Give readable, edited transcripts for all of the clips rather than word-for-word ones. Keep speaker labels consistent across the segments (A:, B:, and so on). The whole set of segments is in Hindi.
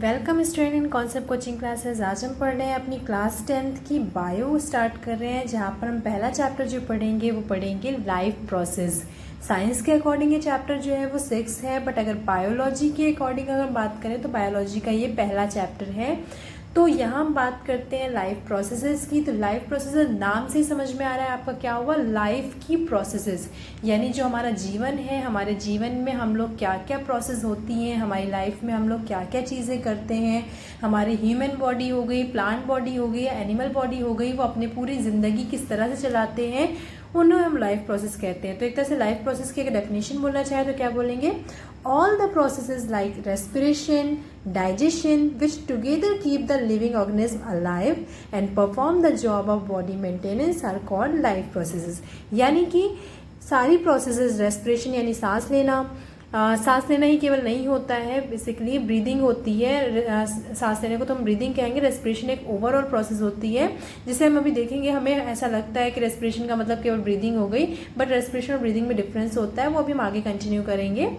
A: Welcome student in concept coaching classes. आज हम पढ़ रहे हैं अपनी क्लास 10th की बायो स्टार्ट कर रहे हैं, जहाँ पर हम पहला चैप्टर जो पढ़ेंगे वो पढ़ेंगे लाइफ प्रोसेस। साइंस के अकॉर्डिंग ये चैप्टर जो है वो 6 है, बट अगर बायोलॉजी के अकॉर्डिंग अगर बात करें तो बायोलॉजी का ये पहला चैप्टर है। तो यहाँ हम बात करते हैं लाइफ प्रोसेसेस की। तो लाइफ प्रोसेसेस नाम से ही समझ में आ रहा है आपका क्या हुआ, लाइफ की प्रोसेसेस, यानी जो हमारा जीवन है, हमारे जीवन में हम लोग क्या क्या प्रोसेस होती हैं, हमारी लाइफ में हम लोग क्या क्या चीज़ें करते हैं, हमारी ह्यूमन बॉडी हो गई, प्लांट बॉडी हो गई या एनिमल बॉडी हो गई, वो अपनी पूरी ज़िंदगी किस तरह से चलाते हैं, उन्हें हम लाइफ प्रोसेस कहते हैं। तो एक तरह से लाइफ प्रोसेस की अगर डेफिनेशन बोलना चाहे तो क्या बोलेंगे, all the processes like respiration, digestion, which together keep the living organism alive and perform the job of body maintenance are called life processes। यानी कि सारी प्रोसेसेस, रेस्पिरेशन यानी सांस लेना, सांस लेना ही केवल नहीं होता है, बेसिकली ब्रीदिंग होती है। सांस लेने को तो हम ब्रीदिंग कहेंगे। रेस्पिरेशन एक ओवरऑल प्रोसेस होती है, जिसे हम अभी देखेंगे। हमें ऐसा लगता है कि रेस्पिरेशन का मतलब केवल ब्रीदिंग हो गई, बट रेस्पिरेशन और ब्रीदिंग में डिफरेंस होता है, वो अभी हम आगे कंटिन्यू करेंगे।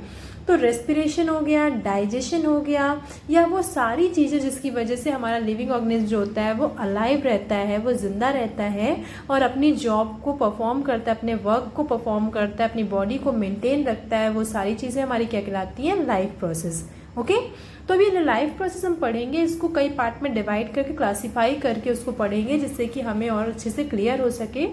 A: तो रेस्पिरेशन हो गया, डाइजेशन हो गया, या वो सारी चीज़ें जिसकी वजह से हमारा लिविंग ऑर्गेनिज्म जो होता है वो अलाइव रहता है, वो जिंदा रहता है और अपनी जॉब को परफॉर्म करता है, अपने वर्क को परफॉर्म करता है, अपनी बॉडी को मेंटेन रखता है। वो सारी चीज़ें हमारी क्या कहलाती हैं, लाइफ प्रोसेस। ओके, तो अभी लाइफ प्रोसेस हम पढ़ेंगे, इसको कई पार्ट में डिवाइड करके क्लासीफाई करके उसको पढ़ेंगे, जिससे कि हमें और अच्छे से क्लियर हो सके।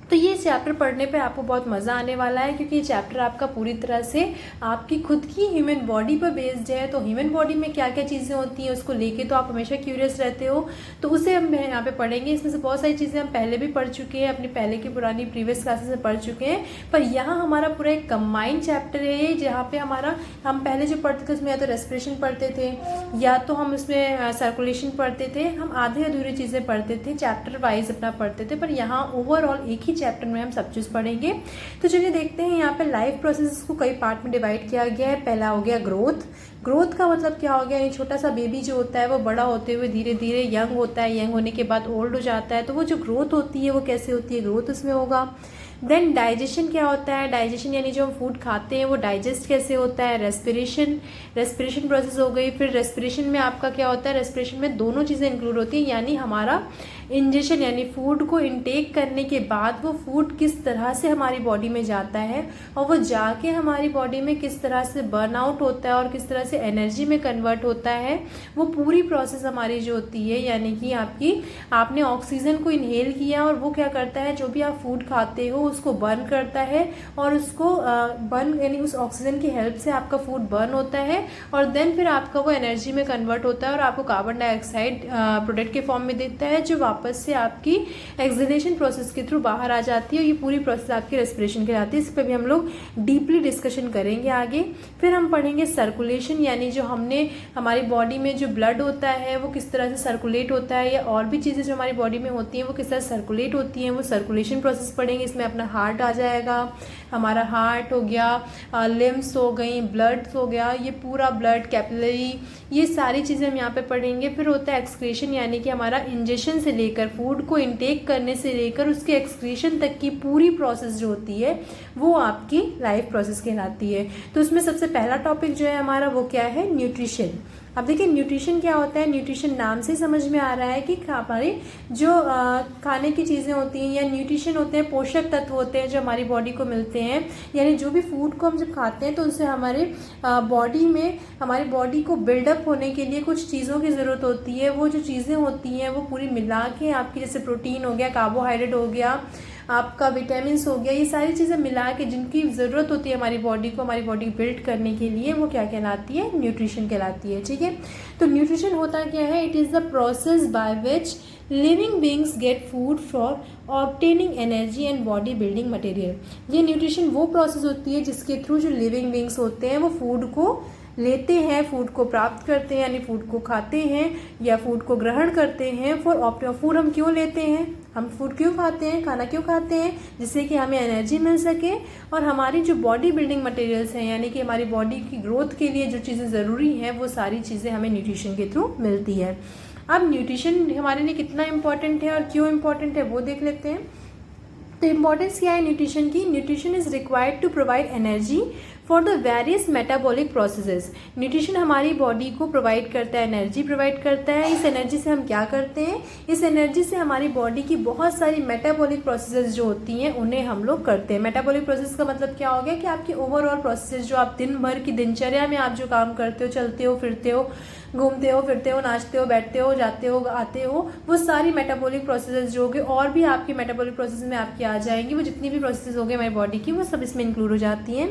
A: तो ये चैप्टर पढ़ने पे आपको बहुत मज़ा आने वाला है, क्योंकि ये चैप्टर आपका पूरी तरह से आपकी खुद की ह्यूमन बॉडी पर बेस्ड है। तो ह्यूमन बॉडी में क्या क्या चीज़ें होती हैं उसको लेके तो आप हमेशा क्यूरियस रहते हो, तो उसे हम यहाँ पे पढ़ेंगे। इसमें से बहुत सारी चीज़ें हम पहले भी पढ़ चुके हैं, अपनी पहले की पुरानी प्रीवियस क्लासेस में पढ़ चुके हैं, पर यहाँ हमारा पूरा एक कंबाइंड चैप्टर है, जहाँ पे हम पहले जो पढ़ते थे उसमें या तो रेस्पिरेशन पढ़ते थे या तो हम उसमें सर्कुलेशन पढ़ते थे। हम आधे अधूरी चीज़ें पढ़ते थे, चैप्टर वाइज अपना पढ़ते थे, पर यहाँ ओवरऑल एक ही चैप्टर में हम सब चीज़ पढ़ेंगे। तो चलिए देखते हैं, यहाँ पे लाइफ प्रोसेस को कई पार्ट में डिवाइड किया गया है। पहला हो गया ग्रोथ। ग्रोथ का मतलब क्या हो गया, ये छोटा सा बेबी जो होता है वो बड़ा होते हुए धीरे धीरे यंग होता है, यंग होने के बाद ओल्ड हो जाता है। तो वो जो ग्रोथ होती है वो कैसे होती है, ग्रोथ उसमें होगा। देन डाइजेशन क्या होता है, डाइजेशन यानी जो हम फूड खाते हैं वो डाइजेस्ट कैसे होता है। रेस्पिरेशन प्रोसेस हो गई। फिर रेस्पिरेशन में आपका क्या होता है, रेस्पिरेशन में दोनों चीज़ें इंक्लूड होती हैं, यानी हमारा इंजेक्शन यानी फूड को इनटेक करने के बाद वो फूड किस तरह से हमारी बॉडी में जाता है और वो जाके हमारी बॉडी में किस तरह से बर्न आउट होता है और किस तरह से एनर्जी में कन्वर्ट होता है, वो पूरी प्रोसेस हमारी जो होती है। यानी कि आपने ऑक्सीजन को इनहेल किया और वो क्या करता है, जो भी आप फूड खाते हो उसको बर्न करता है और उसको बर्न यानी उस ऑक्सीजन की हेल्प से आपका फूड बर्न होता है और देन फिर आपका वो एनर्जी में कन्वर्ट होता है और आपको कार्बन डाइऑक्साइड प्रोडक्ट के फॉर्म में देता है, जो वापस से आपकी एक्सहेलेशन प्रोसेस के थ्रू बाहर आ जाती है। और ये पूरी प्रोसेस आपकी रेस्पिरेशन कहलाती है। इस पर भी हम लोग डीपली डिस्कशन करेंगे आगे। फिर हम पढ़ेंगे सर्कुलेशन, यानी जो हमारी बॉडी में जो ब्लड होता है वो किस तरह से सर्कुलेट होता है, या और भी चीज़ें जो हमारी बॉडी में होती हैं वो किस तरह सर्कुलेट होती हैं, वो सर्कुलेशन प्रोसेस पढ़ेंगे। इसमें अपना हार्ट आ जाएगा, हमारा हार्ट हो गया, लिम्स हो गई, ब्लड हो गया, ये पूरा ब्लड कैपिलरी, ये सारी चीज़ें हम यहाँ पे पढ़ेंगे। फिर होता है एक्सक्रीशन, यानी कि हमारा इंजेक्शन से लेकर फूड को इनटेक करने से लेकर उसके एक्सक्रीशन तक की पूरी प्रोसेस जो होती है वो आपकी लाइफ प्रोसेस कहलाती है। तो उसमें सबसे पहला टॉपिक जो है हमारा वो क्या है, न्यूट्रिशन। अब देखिए न्यूट्रिशन क्या होता है, न्यूट्रिशन नाम से समझ में आ रहा है कि हमारे जो खाने की चीज़ें होती हैं या न्यूट्रिशन होते हैं, पोषक तत्व होते हैं जो हमारी बॉडी को मिलते हैं, यानी जो भी फूड को हम जब खाते हैं तो उससे हमारे बॉडी में हमारी बॉडी को बिल्डअप होने के लिए कुछ चीज़ों की ज़रूरत होती है। वो जो चीज़ें होती हैं वो पूरी मिला के आपकी, जैसे प्रोटीन हो गया, कार्बोहाइड्रेट हो गया, आपका विटामिन्स हो गया, ये सारी चीज़ें मिला के जिनकी ज़रूरत होती है हमारी बॉडी को, हमारी बॉडी बिल्ड करने के लिए, वो क्या कहलाती है, न्यूट्रिशन कहलाती है। ठीक है, तो न्यूट्रिशन होता क्या है, it is the process by which living beings get food for obtaining energy and body building material. ये न्यूट्रिशन वो प्रोसेस होती है जिसके थ्रू जो लिविंग बींग्स होते हैं वो फूड को लेते हैं, फूड को प्राप्त करते हैं, यानी फूड को खाते हैं या फूड को ग्रहण करते हैं। फूड हम क्यों लेते हैं, हम फूड क्यों खाते हैं, खाना क्यों खाते हैं, जिससे कि हमें एनर्जी मिल सके और हमारी जो बॉडी बिल्डिंग मटेरियल्स हैं, यानी कि हमारी बॉडी की ग्रोथ के लिए जो चीज़ें ज़रूरी हैं वो सारी चीज़ें हमें न्यूट्रिशन के थ्रू मिलती है। अब न्यूट्रिशन हमारे लिए कितना इंपॉर्टेंट है और क्यों इंपॉर्टेंट है वो देख लेते हैं। तो इम्पॉर्टेंस क्या है न्यूट्रिशन की, nutrition is required to provide energy for the various metabolic processes. Nutrition हमारी बॉडी को प्रोवाइड करता है, एनर्जी प्रोवाइड करता है। इस एनर्जी से हम क्या करते हैं, इस एनर्जी से हमारी बॉडी की बहुत सारी मेटाबॉलिक प्रोसेसेस जो होती हैं उन्हें हम लोग करते हैं। मेटाबॉलिक प्रोसेस का मतलब क्या हो गया कि आपकी ओवरऑल प्रोसेस जो आप दिन भर की दिनचर्या में आप जो काम करते हो, चलते हो, फिरते हो, घूमते हो, फिरते हो, नाचते हो, बैठते हो, जाते हो, आते हो, वो सारी मेटाबॉलिक प्रोसेसेस जो होंगे और भी आपकी मेटाबॉलिक प्रोसेस में आपकी आ जाएंगी। वो जितनी भी प्रोसेस हो गए हमारी बॉडी की वो सब इसमें इंक्लूड हो जाती हैं।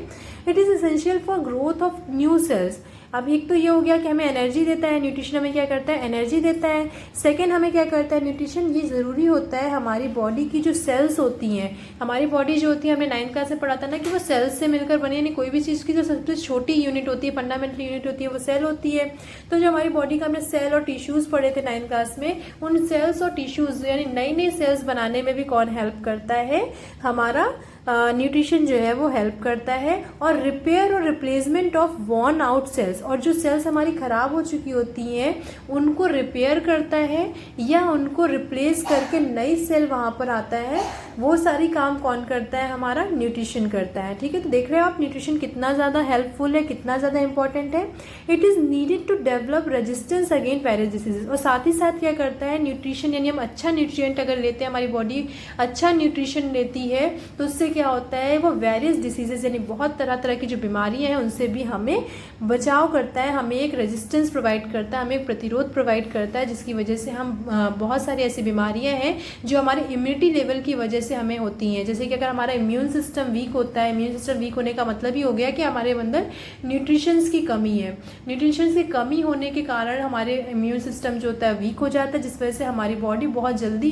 A: It is essential for growth of new sales. अब एक तो ये हो गया कि हमें एनर्जी देता है, न्यूट्रिशन हमें क्या करता है, एनर्जी देता है। सेकंड हमें क्या करता है न्यूट्रिशन, ये ज़रूरी होता है हमारी बॉडी की जो सेल्स होती हैं। हमारी बॉडी जो होती है, हमने 9th क्लास में पढ़ा था ना कि वो सेल्स से मिलकर बनी, यानी कोई भी चीज़ की जो सबसे छोटी यूनिट होती है, फंडामेंटल यूनिट होती है, वो सेल होती है। तो जो हमारी बॉडी का हमने सेल और टिश्यूज़ पढ़े थे 9th क्लास में, उन सेल्स और टिश्यूज़ यानी नई नई सेल्स बनाने में भी कौन हेल्प करता है, हमारा न्यूट्रिशन जो है वो हेल्प करता है। और रिपेयर और replacement of worn out sales, और जो सेल्स हमारी ख़राब हो चुकी होती हैं उनको रिपेयर करता है या उनको रिप्लेस करके नई सेल वहाँ पर आता है। वो सारी काम कौन करता है, हमारा न्यूट्रिशन करता है। ठीक है, तो देख रहे हो आप न्यूट्रिशन कितना ज़्यादा हेल्पफुल है, कितना ज़्यादा इंपॉर्टेंट है। It is needed to develop resistance against virus diseases. और साथ ही साथ क्या करता है न्यूट्रिशन, यानी हम अच्छा न्यूट्रिएंट अगर लेते हैं, हमारी बॉडी अच्छा न्यूट्रिशन लेती है तो उससे क्या होता है, वो वेरियस डिसीजेज यानी बहुत तरह तरह की जो बीमारियां हैं उनसे भी हमें बचाव करता है, हमें एक रेजिस्टेंस प्रोवाइड करता है, हमें एक प्रतिरोध प्रोवाइड करता है, जिसकी वजह से हम बहुत सारी ऐसी बीमारियां हैं जो हमारे इम्यूनिटी लेवल की वजह से हमें होती हैं। जैसे कि अगर हमारा इम्यून सिस्टम वीक होता है, इम्यून सिस्टम वीक होने का मतलब ही हो गया कि हमारे अंदर न्यूट्रिशंस की कमी है। न्यूट्रिशंस की कमी होने के कारण हमारे इम्यून सिस्टम जो होता है वीक हो जाता है, जिस वजह से हमारी बॉडी बहुत जल्दी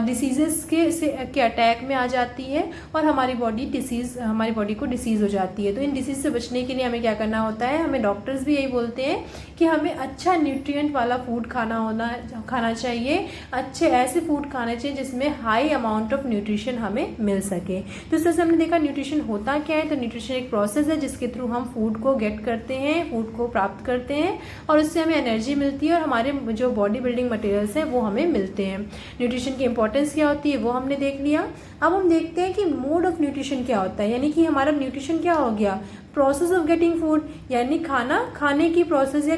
A: डिसीजेस के अटैक में आ जाती है और हमारी बॉडी को डिसीज़ हो जाती है। तो इन डिसीज़ से बचने के लिए हमें क्या करना होता है, हमें डॉक्टर्स भी यही बोलते हैं कि हमें अच्छा न्यूट्रिएंट वाला फूड खाना चाहिए, अच्छे ऐसे फूड खाने चाहिए जिसमें हाई अमाउंट ऑफ न्यूट्रिशन हमें मिल सके। तो इस तरह से हमने देखा न्यूट्रिशन होता क्या है। तो न्यूट्रिशन एक प्रोसेस है जिसके थ्रू हम फूड को गेट करते हैं, फूड को प्राप्त करते हैं और उससे हमें एनर्जी मिलती है और हमारे जो बॉडी बिल्डिंग मटेरियल्स हैं वो हमें मिलते हैं। न्यूट्रिशन की इंपॉर्टेंस क्या होती है वो हमने देख लिया। अब हम देखते हैं कि मोड ऑफ न्यूट्रिशन क्या होता है, यानी कि हमारा न्यूट्रिशन क्या हो गया, प्रोसेस ऑफ गेटिंग फूड, यानी खाने की प्रोसेस या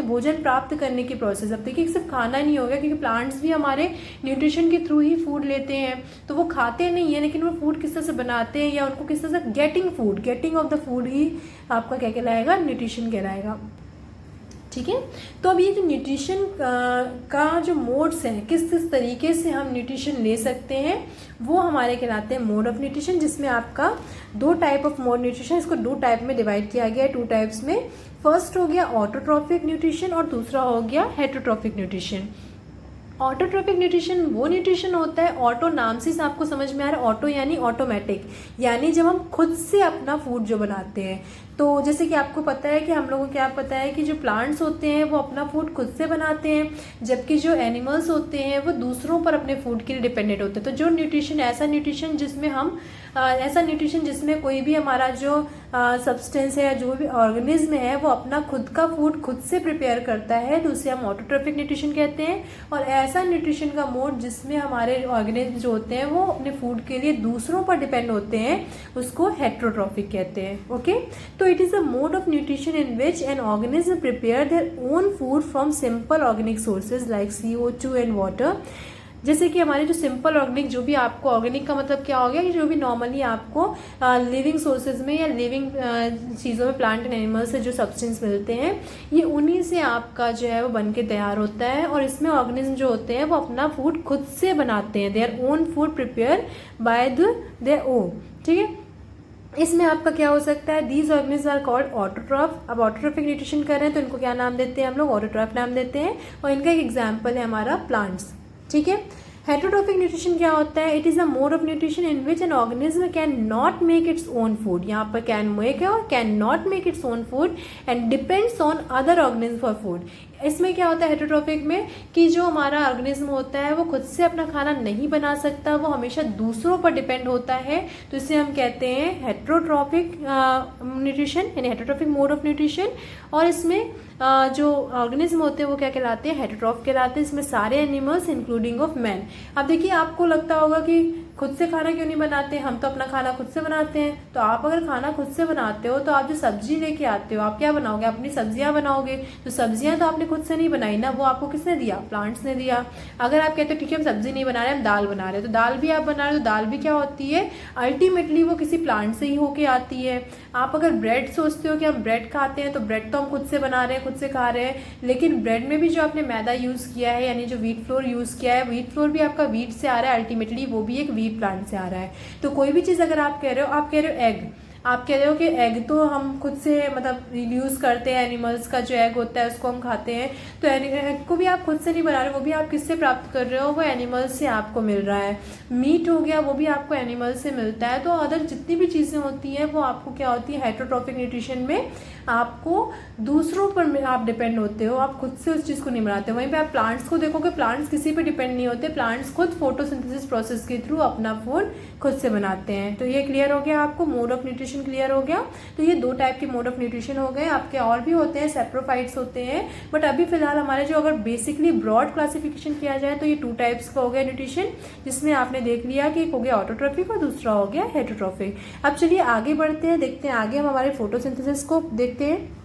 A: भोजन प्राप्त करने की प्रोसेस। अब देखिए सिर्फ खाना नहीं होगा, क्योंकि प्लांट्स भी हमारे न्यूट्रिशन के थ्रू ही फूड लेते हैं। तो वो खाते नहीं है, लेकिन वो फूड किस तरह से बनाते हैं या उनको किस तरह से गेटिंग ऑफ द फूड ही आपका क्या कहलाएगा, न्यूट्रिशन कहलाएगा। ठीक है, तो अब ये जो न्यूट्रिशन का जो मोड्स हैं, किस किस तरीके से हम न्यूट्रिशन ले सकते हैं, वो हमारे कहलाते हैं मोड ऑफ न्यूट्रिशन, जिसमें आपका 2 टाइप ऑफ मोड न्यूट्रिशन, इसको 2 टाइप में डिवाइड किया गया है, 2 टाइप्स में। फर्स्ट हो गया ऑटोट्रॉफिक न्यूट्रिशन और दूसरा हो गया हेटरोट्रॉफिक न्यूट्रिशन। ऑटोट्रॉफिक न्यूट्रिशन वो न्यूट्रिशन होता है, ऑटो नाम से आपको समझ में आ रहा है, ऑटो यानी ऑटोमेटिक, यानी जब हम खुद से अपना फूड जो बनाते हैं। तो जैसे कि आपको पता है कि हम लोगों को क्या पता है कि जो प्लांट्स होते हैं वो अपना फूड खुद से बनाते हैं, जबकि जो एनिमल्स होते हैं वो दूसरों पर अपने फूड के लिए डिपेंडेंट होते हैं। तो जो न्यूट्रिशन ऐसा न्यूट्रिशन जिसमें कोई भी हमारा जो सब्सटेंस है या जो भी ऑर्गेनिज्म है वो अपना खुद का फूड खुद से प्रिपेयर करता है, तो उसे हम ऑटोट्रॉफिक न्यूट्रिशन कहते हैं। और ऐसा न्यूट्रिशन का मोड जिसमें हमारे ऑर्गेनिज्म जो होते हैं वो अपने फूड के लिए दूसरों पर डिपेंड होते हैं, उसको हेटरोट्रॉफिक कहते हैं। ओके, तो it is a mode of nutrition in which an organism prepare their own food from simple organic sources like CO2 and water। जैसे कि हमारे जो सिंपल ऑर्गेनिक, जो भी आपको ऑर्गेनिक का मतलब क्या हो गया कि जो भी नॉर्मली आपको लिविंग सोर्सेज में या लिविंग चीज़ों में, प्लांट एंड एनिमल से जो सब्सटेंस मिलते हैं, ये उन्हीं से आपका जो है वो बन के तैयार होता है। और इसमें ऑर्गेनिज्म जो होते हैं वो अपना फूड खुद से बनाते हैं, their own food prepare by their own. ठीक है, इसमें आपका क्या हो सकता है, these organism are called autotroph. अब ऑटोट्रॉफिक न्यूट्रिशन कर रहे हैं तो इनको क्या नाम देते हैं हम लोग, ऑटोट्रॉफ नाम देते हैं। और इनका एक एग्जाम्पल है हमारा प्लांट्स। ठीक है, हेटरोट्रॉफिक न्यूट्रिशन क्या होता है, it is a mode of nutrition in which an organism can not make its own food. यहाँ पर कैन मेक और can not make its own food and depends on other organism for food. इसमें क्या होता है हेटेरोट्रॉफिक में कि जो हमारा ऑर्गेनिज्म होता है वो खुद से अपना खाना नहीं बना सकता, वो हमेशा दूसरों पर डिपेंड होता है, तो इसे हम कहते हैं हेटेरोट्रॉफिक न्यूट्रिशन यानी हेटेरोट्रॉफिक मोड ऑफ न्यूट्रिशन। और इसमें जो ऑर्गेनिज्म होते हैं वो क्या कहलाते हैं, हेटेरोट्रॉफ कहलाते हैं। इसमें सारे एनिमल्स इंक्लूडिंग ऑफ मैन। अब देखिए आपको लगता होगा कि खुद से खाना क्यों नहीं बनाते, हम तो अपना खाना खुद से बनाते हैं। तो आप अगर खाना खुद से बनाते हो तो आप जो सब्जी लेके आते हो आप क्या बनाओगे, अपनी सब्जियां बनाओगे। तो सब्जियां तो आपने खुद से नहीं बनाई ना, वो आपको किसने दिया, प्लांट्स ने दिया। अगर आप कहते हो ठीक है हम सब्जी नहीं बना रहे हम दाल बना रहे हैं, तो दाल भी आप बना रहे हो, तो दाल भी क्या होती है, अल्टीमेटली वो किसी प्लांट से ही होके आती है। आप अगर ब्रेड सोचते हो कि हम ब्रेड खाते हैं, तो ब्रेड तो हम खुद से बना रहे हैं, खुद से खा रहे हैं, लेकिन ब्रेड में भी जो आपने मैदा यूज किया है यानी जो व्हीट फ्लोर यूज किया है, व्हीट फ्लोर भी आपका व्हीट से आ रहा है, अल्टीमेटली वो भी एक व्हीट प्लांट से आ रहा है। तो कोई भी चीज अगर आप कह रहे हो, आप कह रहे हो एग, आप कह रहे हो कि एग तो हम खुद से मतलब यूज करते हैं, एनिमल्स का जो एग होता है उसको हम खाते हैं, तो एग को भी आप खुद से नहीं बना रहे हो, वो भी आप किससे प्राप्त कर रहे हो, वो एनिमल्स से आपको मिल रहा है। मीट हो गया वो भी आपको एनिमल से मिलता है। तो अदर जितनी भी चीजें होती हैं वो आपको क्या होती है, हेटेरोट्रॉफिक न्यूट्रिशन में आपको दूसरों पर आप डिपेंड होते हो, आप खुद से उस चीज को नहीं बनाते। वहीं पे आप प्लांट्स को देखोगे, प्लांट्स किसी पे डिपेंड नहीं होते, प्लांट्स खुद फोटोसिंथेसिस प्रोसेस के थ्रू अपना फूड खुद से बनाते हैं। तो ये क्लियर हो गया आपको, मोड ऑफ न्यूट्रिशन क्लियर हो गया। तो ये दो टाइप के मोड ऑफ न्यूट्रिशन हो गए। आपके और भी होते हैं, सेप्रोफाइट्स होते हैं, बट अभी फिलहाल हमारे जो अगर बेसिकली ब्रॉड क्लासिफिकेशन किया जाए तो ये 2 टाइप्स का हो गया न्यूट्रिशन, जिसमें आपने देख लिया कि एक हो गया ऑटोट्रॉफिक और दूसरा हो गया हेटेरोट्रॉफिक। अब चलिए आगे बढ़ते हैं, देखते हैं आगे हम हमारे फोटोसिंथेसिस को देखते हैं।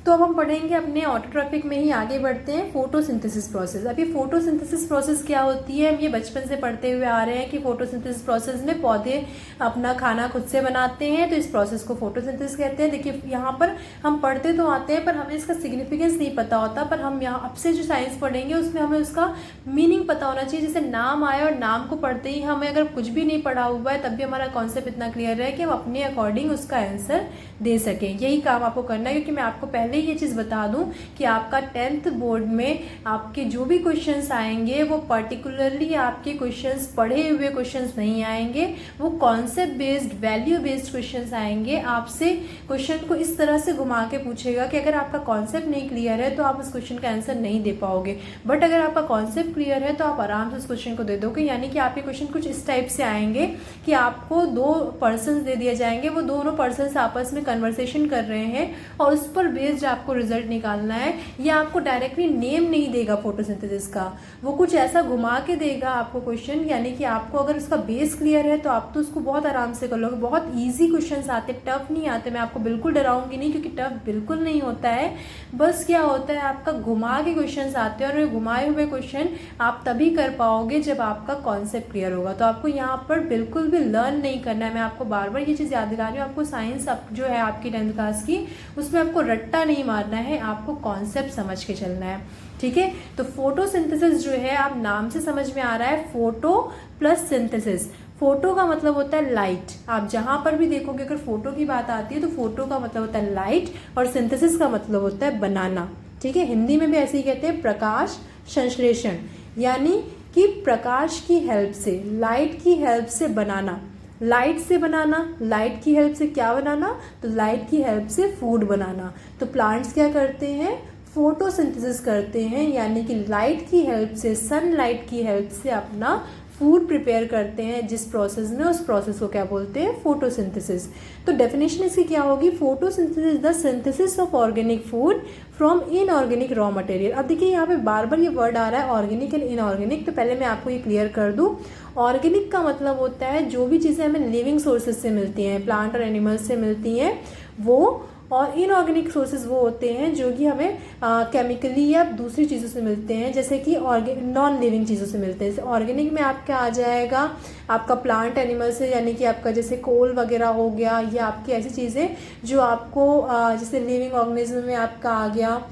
A: तो अब हम पढ़ेंगे अपने ऑटोट्रॉफिक में ही आगे बढ़ते हैं, फोटोसिंथेसिस प्रोसेस। अब ये फोटोसिंथेसिस प्रोसेस क्या होती है, हम ये बचपन से पढ़ते हुए आ रहे हैं कि फोटोसिंथेसिस प्रोसेस में पौधे अपना खाना खुद से बनाते हैं, तो इस प्रोसेस को फोटोसिंथेसिस कहते हैं। देखिए यहाँ पर हम पढ़ते तो आते हैं पर हमें इसका सिग्निफिकेंस नहीं पता होता, पर हम यहाँ अब से जो साइंस पढ़ेंगे उसमें हमें उसका मीनिंग पता होना चाहिए। जैसे नाम आया और नाम को पढ़ते ही हमें अगर कुछ भी नहीं पढ़ा हुआ है तब भी हमारा कॉन्सेप्ट इतना क्लियर है कि हम अपने अकॉर्डिंग उसका आंसर दे सकें। यही काम आपको करना है, क्योंकि मैं आपको पहले ही ये चीज बता दूं कि आपका 10th बोर्ड में आपके जो भी क्वेश्चंस आएंगे वो पर्टिकुलरली आपके क्वेश्चंस पढ़े हुए क्वेश्चंस नहीं आएंगे, वो concept based value based questions आएंगे। आपसे क्वेश्चन को इस तरह से घुमा के पूछेगा कि अगर आपका कॉन्सेप्ट नहीं क्लियर है तो आप उस क्वेश्चन का आंसर नहीं दे पाओगे, बट अगर आपका कॉन्सेप्ट क्लियर है तो आप आराम से उस क्वेश्चन को दे दोगे। यानी कि आपके क्वेश्चन कुछ इस टाइप से आएंगे कि आपको 2 पर्सन दे दिए जाएंगे, वो दोनों पर्सन आपस में कन्वर्सेशन कर रहे हैं और उस पर बेस्ड आपको रिजल्ट निकालना है। या आपको डायरेक्टली नेम नहीं देगा फोटोसिंथेसिस का, वो कुछ ऐसा घुमा के देगा आपको क्वेश्चन। यानी कि आपको अगर उसका बेस क्लियर है तो आप तो उसको बहुत आराम से कर लोगे। बहुत इजी क्वेश्चंस आते, टफ नहीं आते। मैं आपको बिल्कुल डराऊंगी नहीं, क्योंकि टफ बिल्कुल नहीं होता है। बस क्या होता है, आपका घुमा के क्वेश्चंस आते हैं और घुमाए हुए क्वेश्चन आप तभी कर पाओगे जब आपका कॉन्सेप्ट क्लियर होगा। तो आपको यहाँ पर बिल्कुल भी लर्न नहीं करना है। मैं आपको बार बार ये चीज याद दिला रही हूँ, आपको साइंस जो है आपकी 10th क्लास की, उसमें आपको रट्टा नहीं मारना है, आपको कॉन्सेप्ट समझ के चलना है। ठीक है, तो फोटोसिंथेसिस जो है आप नाम से समझ में आ रहा है, फोटो प्लस सिंथेसिस। फोटो का मतलब होता है लाइट। आप जहां पर भी देखोगे अगर फोटो की बात आती है तो फोटो का मतलब होता है लाइट और सिंथेसिस का मतलब होता है बनाना। ठीक है, हिंदी में भी ऐसे ही कहते हैं प्रकाश संश्लेषण, यानी कि प्रकाश की हेल्प से, लाइट की हेल्प से बनाना। लाइट से बनाना, लाइट की हेल्प से क्या बनाना, तो लाइट की हेल्प से फूड बनाना। तो प्लांट्स क्या करते हैं, फोटोसिंथेसिस करते हैं, यानी कि लाइट की हेल्प से, सनलाइट की हेल्प से अपना फूड प्रिपेयर करते हैं। जिस प्रोसेस में, उस प्रोसेस को क्या बोलते हैं, फोटोसिंथेसिस। तो डेफिनेशन इसकी क्या होगी, photosynthesis is the synthesis of organic food from inorganic raw material. अब देखिए यहाँ पे बार बार ये वर्ड आ रहा है ऑर्गेनिक एंड इनऑर्गेनिक, तो पहले मैं आपको ये क्लियर कर दूं। ऑर्गेनिक का मतलब होता है जो भी चीज़ें हमें लिविंग सोर्सेज से मिलती हैं, प्लांट और एनिमल्स से मिलती हैं वो, और इनऑर्गेनिक सोर्सेज वो होते हैं जो कि हमें केमिकली या दूसरी चीज़ों से मिलते हैं, जैसे कि नॉन लिविंग चीज़ों से मिलते हैं। जैसे ऑर्गेनिक में आपका आ जाएगा आपका प्लांट एनिमल से, यानी कि आपका जैसे कोल वगैरह हो गया, या आपकी ऐसी चीज़ें जो आपको जैसे लिविंग ऑर्गेनिज्म में आपका आ गया,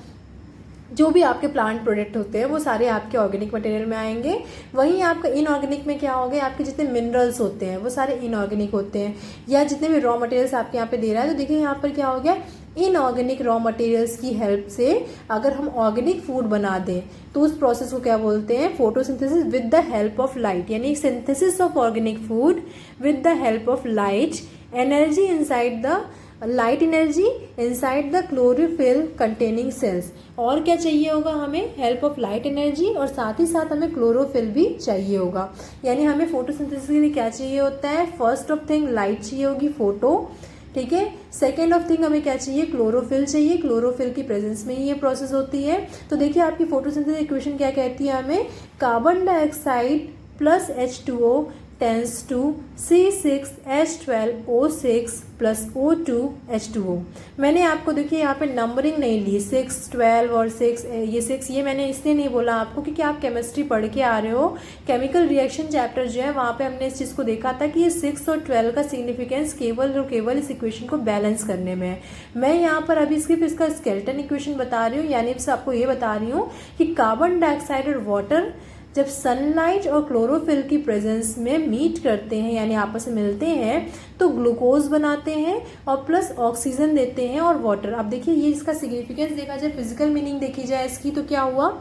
A: जो भी आपके प्लांट प्रोडक्ट होते हैं वो सारे आपके ऑर्गेनिक मटेरियल में आएंगे। वहीं आपका इनऑर्गेनिक में क्या होगा, आपके जितने मिनरल्स होते हैं वो सारे इनऑर्गेनिक होते हैं, या जितने भी रॉ मटेरियल्स आपके यहाँ पे दे रहा है। तो देखिए यहाँ पर क्या हो गया, इनऑर्गेनिक रॉ मटेरियल्स की हेल्प से अगर हम ऑर्गेनिक फूड बना दें तो उस प्रोसेस को क्या बोलते हैं, photosynthesis with the help of light. यानी synthesis of organic food with the help of light, energy inside the light energy inside the chlorophyll containing cells. और क्या चाहिए होगा हमें, हेल्प ऑफ लाइट एनर्जी, और साथ ही साथ हमें क्लोरोफिल भी चाहिए होगा। यानी हमें फोटोसिंथेसिस के लिए क्या चाहिए होता है, फर्स्ट ऑफ थिंग लाइट चाहिए होगी, फोटो, ठीक है। सेकेंड ऑफ थिंग हमें क्या चाहिए, क्लोरोफिल चाहिए, क्लोरोफिल की प्रेजेंस में ही ये प्रोसेस होती है। तो देखिए आपकी फोटोसिंथेसिस इक्वेशन क्या कहती है हमें, carbon dioxide plus H2O tends to C6H12O6 plus O2H2O। मैंने आपको देखिए यहाँ पे नंबरिंग नहीं ली, 6, 12 और 6, ये 6 ये मैंने इसलिए नहीं बोला आपको क्योंकि आप केमिस्ट्री पढ़ के आ रहे हो। केमिकल रिएक्शन चैप्टर जो है वहाँ पे हमने इस चीज़ को देखा था कि ये 6 और 12 का सिग्निफिकेंस केवल और केवल इस इक्वेशन को बैलेंस करने में है। मैं यहाँ पर अभी सिर्फ इसका स्केलेटन इक्वेशन बता रही हूँ, यानी बस आपको ये बता रही हूँ कि कार्बन डाइऑक्साइड और वाटर जब सनलाइट और क्लोरोफिल की प्रेजेंस में मीट करते हैं यानी आपस में मिलते हैं तो ग्लूकोज बनाते हैं और प्लस ऑक्सीजन देते हैं और वाटर। अब देखिए ये इसका सिग्निफिकेंस देखा जाए, फिजिकल मीनिंग देखी जाए इसकी, तो क्या हुआ,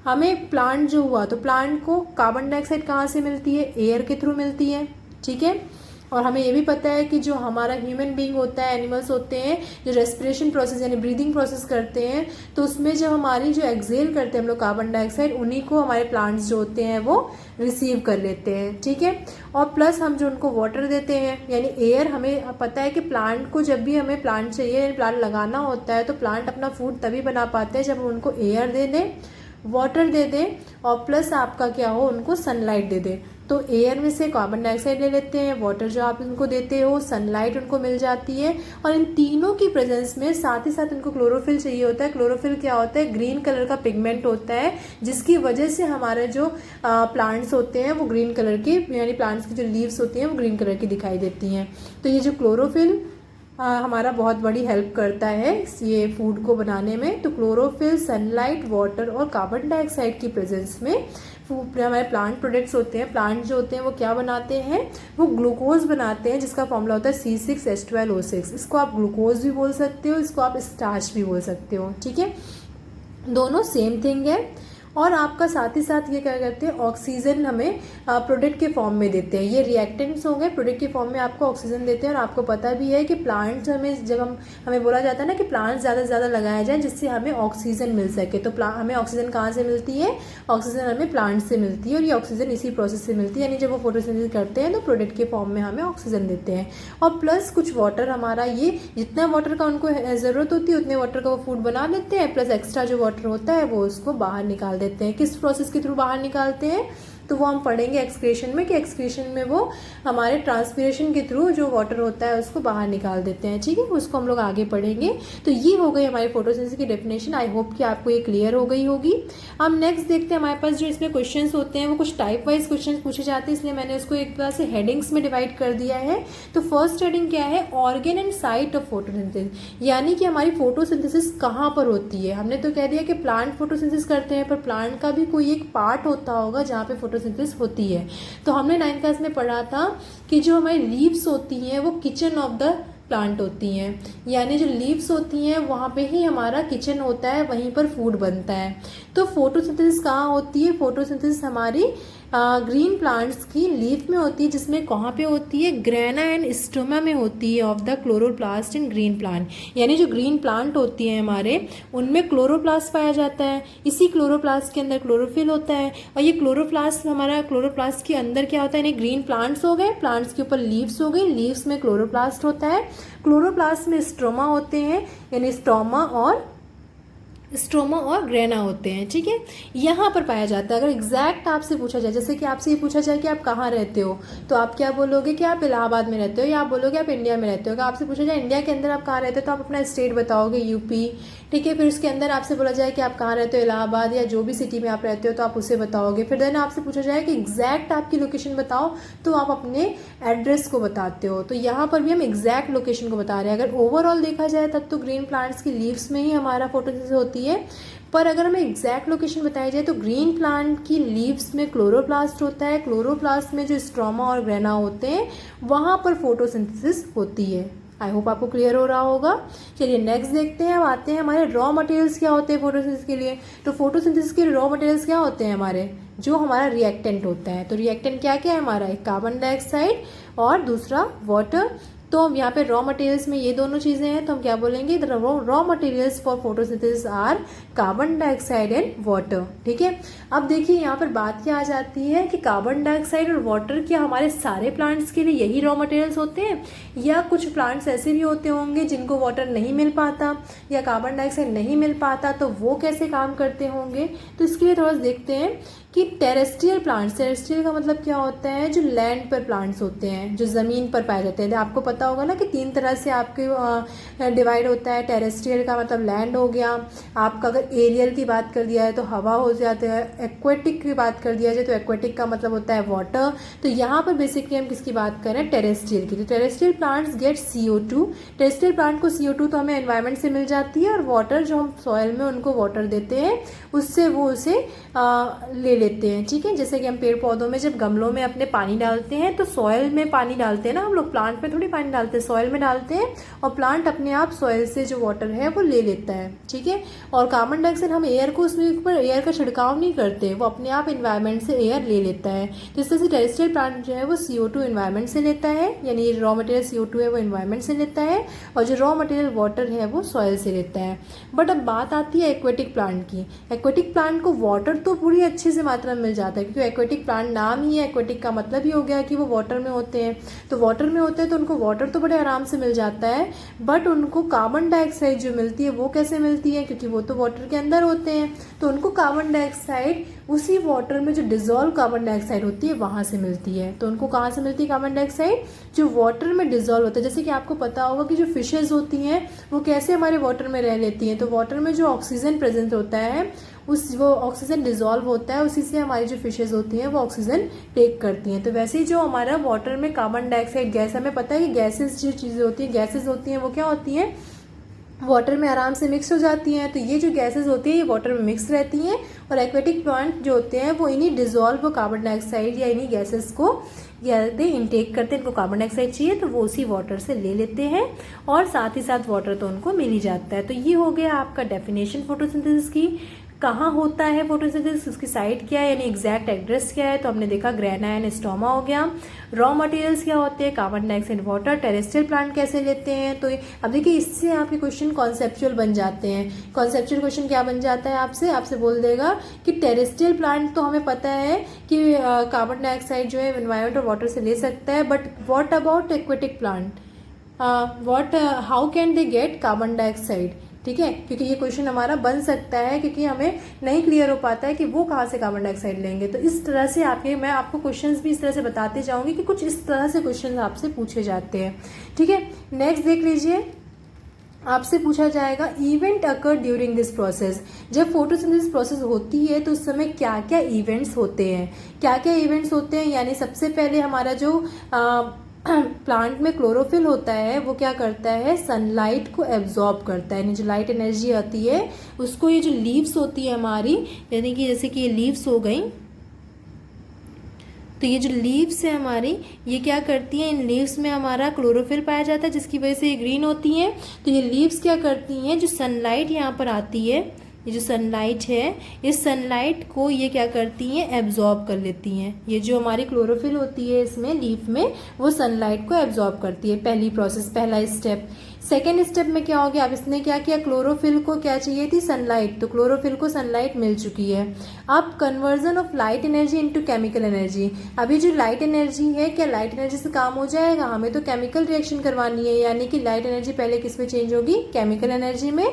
A: हमें प्लांट जो हुआ तो प्लांट को कार्बन डाइऑक्साइड कहाँ से मिलती है, एयर के थ्रू मिलती है, ठीक है। और हमें ये भी पता है कि जो हमारा ह्यूमन बीइंग होता है, एनिमल्स होते हैं जो रेस्पिरेशन प्रोसेस यानी ब्रीदिंग प्रोसेस करते हैं, तो उसमें जब हमारी जो एक्सेल करते हैं हम लोग कार्बन डाइऑक्साइड, उन्हीं को हमारे प्लांट्स जो होते हैं वो रिसीव कर लेते हैं, ठीक है। और प्लस हम जो उनको वाटर देते हैं यानी एयर, हमें पता है कि प्लांट को जब भी हमें प्लांट चाहिए यानी प्लांट लगाना होता है तो प्लांट अपना फूड तभी बना पाते हैं जब हम उनको एयर दे दें, वाटर दे दें और प्लस आपका क्या हो, उनको सनलाइट दे दें। तो एयर में से कार्बन डाइऑक्साइड ले लेते हैं, वाटर जो आप उनको देते हो, सनलाइट उनको मिल जाती है, और इन तीनों की प्रेजेंस में साथ ही साथ उनको क्लोरोफिल चाहिए होता है। क्लोरोफिल क्या होता है, ग्रीन कलर का पिगमेंट होता है जिसकी वजह से हमारे जो प्लांट्स होते हैं वो ग्रीन कलर के, यानी प्लांट्स की जो लीव्स होती हैं वो ग्रीन कलर की दिखाई देती हैं। तो ये जो क्लोरोफिल हमारा बहुत बड़ी हेल्प करता है ये फूड को बनाने में। तो क्लोरोफिल, सनलाइट, वाटर और कार्बन डाइऑक्साइड की प्रेजेंस में हमारे प्लांट प्रोडक्ट्स होते हैं, प्लांट जो होते हैं वो क्या बनाते हैं, वो ग्लूकोज बनाते हैं जिसका फॉर्मूला होता है C6H12O6। इसको आप ग्लूकोज भी बोल सकते हो, इसको आप स्टार्च भी बोल सकते हो, ठीक है, दोनों सेम थिंग है। और आपका साथ ही साथ ये क्या करते हैं, ऑक्सीजन हमें प्रोडक्ट के फॉर्म में देते हैं। ये रिएक्टेंट्स हो गए, प्रोडक्ट के फॉर्म में आपको ऑक्सीजन देते हैं। और आपको पता भी है कि प्लांट्स हमें जब हमें बोला जाता है ना कि प्लांट्स ज़्यादा से ज़्यादा लगाया जाए जिससे हमें ऑक्सीजन मिल सके, तो हमें ऑक्सीजन कहाँ से मिलती है, ऑक्सीजन हमें प्लांट से मिलती है और ये ऑक्सीजन इसी प्रोसेस से मिलती है, यानी जब वो फोटोसिंथेसिस करते हैं तो प्रोडक्ट के फॉर्म में हमें ऑक्सीजन देते हैं। और प्लस कुछ वाटर, हमारा ये जितना वाटर का उनको ज़रूरत होती है उतने वाटर का वो फूड बना लेते हैं, प्लस एक्स्ट्रा जो वाटर होता है वो उसको बाहर निकाल देते हैं। किस प्रोसेस के थ्रू बाहर निकालते हैं, तो वो हम पढ़ेंगे एक्सक्रीशन में कि एक्सक्रीशन में वो हमारे ट्रांसपीरेशन के थ्रू जो वाटर होता है उसको बाहर निकाल देते हैं, ठीक है, उसको हम लोग आगे पढ़ेंगे। तो ये हो गई हमारी फोटोसिंथेसिस की डेफिनेशन। आई होप कि आपको ये क्लियर हो गई होगी। अब नेक्स्ट देखते हैं, हमारे पास जो इसमें क्वेश्चंस होते हैं वो कुछ टाइप वाइज क्वेश्चंस पूछे जाते हैं, इसलिए मैंने उसको एक तरह से हेडिंग्स में डिवाइड कर दिया है। तो फर्स्ट हेडिंग क्या है, organ and site of photosynthesis, यानी कि हमारी फोटोसिंथेसिस कहाँ पर होती है। हमने तो कह दिया कि प्लांट फोटोसिंथेसिस करते हैं, पर प्लांट का भी कोई एक पार्ट होता होगा जहाँ पे फोटोसिंथेसिस होती है। तो हमने 9th क्लास में पढ़ा था कि जो हमारी लीव्स होती हैं वो किचन ऑफ द प्लांट होती हैं, यानी जो लीव्स होती हैं वहाँ पे ही हमारा किचन होता है, वहीं पर फूड बनता है। तो फोटोसिंथेसिस कहाँ होती है, फोटोसिंथेसिस हमारी ग्रीन प्लांट्स की लीफ में होती है, जिसमें कहाँ पे होती है, ग्रेना एंड स्टोमा में होती है of the chloroplast in green plant. यानी जो ग्रीन प्लांट होती है हमारे, उनमें क्लोरोप्लास्ट पाया जाता है, इसी क्लोरोप्लास्ट के अंदर क्लोरोफिल होता है। और ये क्लोरोप्लास्ट, हमारा क्लोरोप्लास्ट के अंदर क्या होता है, यानी ग्रीन प्लांट्स हो गए, प्लांट्स के ऊपर लीव्स हो गई, लीव्स में क्लोरोप्लास्ट होता है, क्लोरोप्लास्ट में स्ट्रोमा होते हैं, यानी स्ट्रोमा और ग्रेना होते हैं, ठीक है, यहाँ पर पाया जाता है। अगर एग्जैक्ट आपसे पूछा जाए, जैसे कि आपसे ये पूछा जाए कि आप कहाँ रहते हो, तो आप क्या बोलोगे कि आप इलाहाबाद में रहते हो, या आप बोलोगे आप इंडिया में रहते हो। अगर आपसे पूछा जाए इंडिया के अंदर आप कहाँ रहते हो, तो आप अपना स्टेट बताओगे, यूपी, ठीक है। फिर उसके अंदर आपसे बोला जाए कि आप कहाँ रहते हो, इलाहाबाद या जो भी सिटी में आप रहते हो, तो आप उसे बताओगे। फिर देन आपसे पूछा जाए कि एग्जैक्ट आपकी लोकेशन बताओ, तो आप अपने एड्रेस को बताते हो। तो यहाँ पर भी हम एग्जैक्ट लोकेशन को बता रहे हैं। अगर ओवरऑल देखा जाए तब तो ग्रीन प्लांट्स की लीव्स में ही हमारा फोटोसिंथेसिस होती है, पर अगर हमें एग्जैक्ट लोकेशन बताई जाए तो ग्रीन प्लांट की लीव्स में क्लोरोप्लास्ट होता है, क्लोरोप्लास्ट में जो स्ट्रोमा और ग्रेना होते हैं वहाँ पर फोटोसिंथेसिस होती है। आई होप आपको क्लियर हो रहा होगा। चलिए नेक्स्ट देखते हैं। अब आते हैं हमारे रॉ मटेरियल्स क्या होते हैं फोटोसिंथेसिस के लिए। तो फोटोसिंथेसिस के रॉ मटेरियल्स क्या होते हैं हमारे, जो हमारा रिएक्टेंट होता है। तो रिएक्टेंट क्या क्या है हमारा, एक कार्बन डाइऑक्साइड और दूसरा वाटर। तो हम यहाँ पे रॉ मटेरियल्स में ये दोनों चीज़ें हैं, तो हम क्या बोलेंगे, raw materials for photosynthesis are carbon dioxide and water. ठीक है, अब देखिए यहाँ पर बात क्या आ जाती है कि कार्बन डाइऑक्साइड और वाटर क्या हमारे सारे प्लांट्स के लिए यही रॉ मटेरियल्स होते हैं, या कुछ प्लांट्स ऐसे भी होते होंगे जिनको वाटर नहीं मिल पाता या कार्बन डाइऑक्साइड नहीं मिल पाता, तो वो कैसे काम करते होंगे। तो इसके लिए थोड़ा देखते हैं कि टेरेस्ट्रियल प्लांट्स, टेरेस्ट्रियल का मतलब क्या होता है, जो लैंड पर प्लांट्स होते हैं, जो ज़मीन पर पाए जाते हैं। आपको पता होगा ना कि 3 तरह से आपके डिवाइड होता है। टेरेस्ट्रियल का मतलब लैंड हो गया, आपका अगर एरियल की बात कर दिया है तो हवा हो जाता है, एक्वेटिक की बात कर दिया जाए तो एक्वेटिक का मतलब होता है वाटर। तो यहाँ पर बेसिकली हम किसकी बात कर रहे हैं, टेरेस्ट्रियल की। तो terrestrial plants get CO2, terrestrial plant को CO2 तो हमें एनवायरनमेंट से मिल जाती है, और वाटर जो हम सॉइल में उनको वाटर देते हैं उससे वो उसे ले लेते हैं। ठीक है, जैसे कि हम पेड़ पौधों में जब गमलों में अपने पानी डालते हैं तो सॉइल में पानी डालते हैं ना हम लोग, प्लांट में थोड़ी पानी डालते हैं, सॉइल में डालते हैं, और प्लांट अपने आप सॉइल से जो वाटर है वो ले लेता है। ठीक है, और कार्बन डाइऑक्साइड हम एयर को, उसमें ऊपर एयर का छिड़काव नहीं करते, वो अपने आप इन्वायरमेंट से एयर ले लेता है। तो इस तरह से टेरेस्ट्रियल प्लांट जो है वो CO2 इन्वायरमेंट से लेता है, यानी रॉ मटेरियल CO2 है वो इन्वायरमेंट से लेता है, और जो रॉ मटेरियल वाटर है वो सॉइल से लेता है। बट अब बात आती है एक्वेटिक प्लांट की। एक्वेटिक प्लांट को वाटर तो पूरी अच्छे से मात्रा में मिल जाता है, क्योंकि एक्वेटिक प्लांट नाम ही है, एक्वेटिक का मतलब ही हो गया कि वो वाटर में होते हैं। तो वाटर में होते हैं तो उनको वाटर तो बड़े आराम से मिल जाता है, बट उनको कार्बन डाइऑक्साइड जो मिलती है वो कैसे मिलती है, क्योंकि वो तो वाटर के अंदर होते हैं। तो उनको कार्बन डाइऑक्साइड उसी वाटर में जो डिजोल्व कार्बन डाइऑक्साइड होती है वहां से मिलती है। तो उनको कहाँ से मिलती है कार्बन डाइऑक्साइड, जो वाटर में डिजोल्व होता है। जैसे कि आपको पता होगा कि जो फिशेज होती हैं वो कैसे हमारे वाटर में रह लेती हैं, तो वाटर में जो ऑक्सीजन प्रेजेंट होता है वो ऑक्सीजन डिजोल्व होता है, उसी से हमारी जो फिशेज होती हैं वो ऑक्सीजन टेक करती हैं। तो वैसे ही जो हमारा वाटर में कार्बन डाइऑक्साइड गैस, हमें पता है कि गैसेस जो चीज़ें होती हैं, गैसेस होती हैं वो क्या होती हैं, वाटर में आराम से मिक्स हो जाती हैं। तो ये जो गैसेस होती हैं ये वाटर में मिक्स रहती हैं, और एक्वेटिक प्लांट जो होते हैं वो इन्हीं डिजोल्व कार्बन डाइऑक्साइड या इन्हीं गैसेस को इनटेक करते हैं। इनको कार्बन डाइऑक्साइड चाहिए तो वो उसी वाटर से ले लेते हैं, और साथ ही साथ वाटर तो उनको मिल ही जाता है। तो ये हो गया आपका डेफिनेशन फोटोसिंथेसिस की। कहाँ होता है फोटोसिंथेसिस, उसकी साइट क्या है, यानी एग्जैक्ट एड्रेस क्या है, तो हमने देखा ग्रेना एंड स्टोमा हो गया। रॉ मटेरियल्स क्या होते हैं, carbon dioxide water. Terrestrial plant कैसे लेते हैं, तो अब देखिए इससे आपके क्वेश्चन कॉन्सेप्चुअल बन जाते हैं। कॉन्सेप्चुअल क्वेश्चन क्या बन जाता है, आपसे बोल देगा कि टेरेस्ट्रियल प्लांट तो हमें पता है कि कार्बन डाइऑक्साइड जो है एनवायरमेंट और वाटर से ले सकता है, but what about aquatic plant, how can they get carbon dioxide. ठीक है, क्योंकि ये क्वेश्चन हमारा बन सकता है, क्योंकि हमें नहीं क्लियर हो पाता है कि वो कहाँ से कार्बन डाइऑक्साइड लेंगे। तो इस तरह से मैं आपको क्वेश्चंस भी इस तरह से बताते जाऊंगी कि कुछ इस तरह से क्वेश्चंस आपसे पूछे जाते हैं। ठीक है, नेक्स्ट देख लीजिए, आपसे पूछा जाएगा event occur during this process. जब फोटोसिंथेसिस प्रोसेस होती है तो उस समय क्या क्या इवेंट्स होते हैं, क्या क्या इवेंट्स होते हैं। यानी सबसे पहले हमारा जो प्लांट में क्लोरोफिल होता है वो क्या करता है, सनलाइट को एब्जॉर्ब करता है, यानी जो लाइट एनर्जी आती है उसको, ये जो लीव्स होती है हमारी, यानी कि जैसे कि ये लीव्स हो गई, तो ये जो लीव्स है हमारी, ये क्या करती हैं, इन लीव्स में हमारा क्लोरोफिल पाया जाता है जिसकी वजह से ये ग्रीन होती हैं। तो ये लीव्स क्या करती हैं, जो सनलाइट यहाँ पर आती है, ये जो सनलाइट है, इस सनलाइट को ये क्या करती हैं, एब्जॉर्ब कर लेती हैं। ये जो हमारी क्लोरोफिल होती है इसमें लीफ में, वो सनलाइट को एब्जॉर्ब करती है। पहली प्रोसेस, पहला स्टेप। सेकेंड स्टेप में क्या हो गया, अब इसने क्या किया, क्लोरोफिल को क्या चाहिए थी, सनलाइट, तो क्लोरोफिल को सनलाइट मिल चुकी है। अब conversion of light energy into chemical energy. अभी जो लाइट एनर्जी है, क्या लाइट एनर्जी से काम हो जाएगा, हमें तो केमिकल रिएक्शन करवानी है, यानी कि लाइट एनर्जी पहले किस में चेंज होगी, केमिकल एनर्जी में।